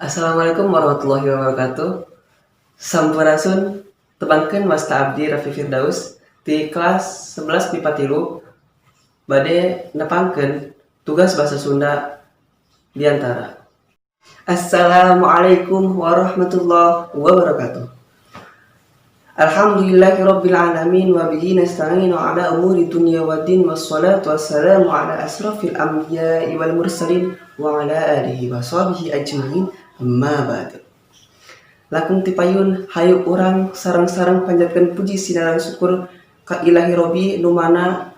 Assalamualaikum warahmatullahi wabarakatuh. Sampurasun tebangkeun Wasta Abdi Raffi Firdaus di kelas 11 MIPA 3 bade nepangkeun tugas bahasa Sunda diantara. Assalamualaikum warahmatullahi wabarakatuh. Alhamdulillahirabbil alamin wa bihi nasta'inu ala umuri dunya waddin wassalatu wassalamu ala asrafil anbiya'i wal mursalin wa ala alihi wa sahbihi ajmain. Amma ba'du. Lakum tipayun hayu urang sareng-sareng panjatkeun puji sinarang syukur ka Ilahi Robbi nu mana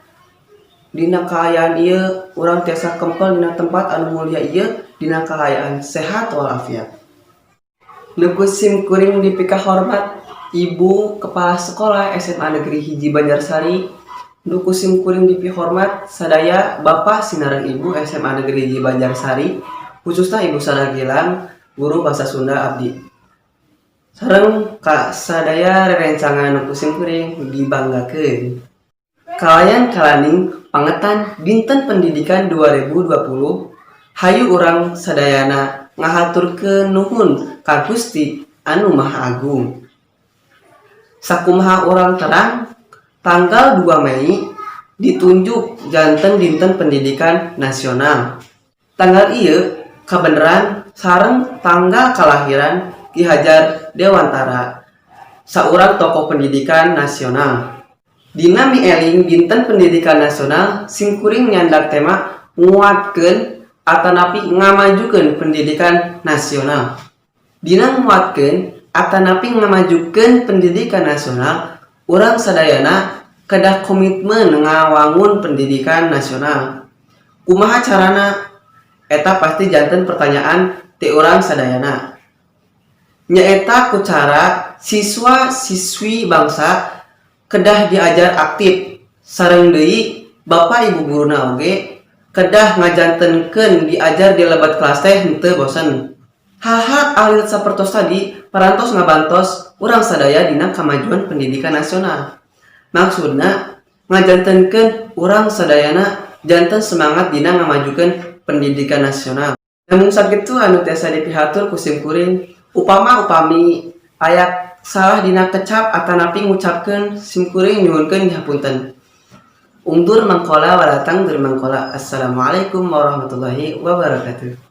dina kaayaan ieu urang tiasa kempel dina tempat anu mulia ieu dina kaayaan sehat walafiat. Nuku sim kuring dipika hormat Ibu Kepala Sekolah SMA Negeri 1 Banjarsari. Nuku sim kuring dipi hormat sadaya Bapak sinareng Ibu SMA Negeri 1 Banjarsari, khususnya Ibu Sanagilang guru bahasa Sunda abdi. Sareng ka sadaya rerencangan nuku sim kuring dibanggakeun. Kalayan kalaning pangetan dinten pendidikan 2020, hayu urang sadayana ngahaturkeun nuhun ka Gusti anu Maha Agung. Sakumaha urang terang, tanggal 2 Mei ditunjuk janten dinten pendidikan nasional. Tanggal ieu kabeneran sareng tanggal kalahiran Ki Hajar Dewantara, saurang tokoh pendidikan nasional. Dina mieling dinten pendidikan nasional, sim kuring nyandak tema nguatkeun atanapi ngamajukeun pendidikan nasional. Dina nguatkeun atanapi ngamajukeun pendidikan nasional, urang sadayana kedah komitmen ngawangun pendidikan nasional. Kumaha carana? Eta pasti janten pertanyaan ti urang sadayana. Nyaeta ku cara siswa-siswi bangsa kedah diajar aktif, sareng deui Bapak Ibu guruna oge kedah ngajantenkeun diajar di lebat kelas teh henteu bosen. Hal-hal alit sapertos tadi parantos ngabantos urang sadaya dina kamajuan pendidikan nasional. Maksudna ngajantenkeun urang sadayana janten semangat dina ngamajukeun pendidikan nasional. Namun sakitu anu tiasa dipihatur ku sim kuring, upami aya salah dina kecap atanapi ngucapkeun sim kuring nyuhunkeun hapunten. Ungdur mangkola walatang dur mangkola. Assalamualaikum warahmatullahi wabarakatuh.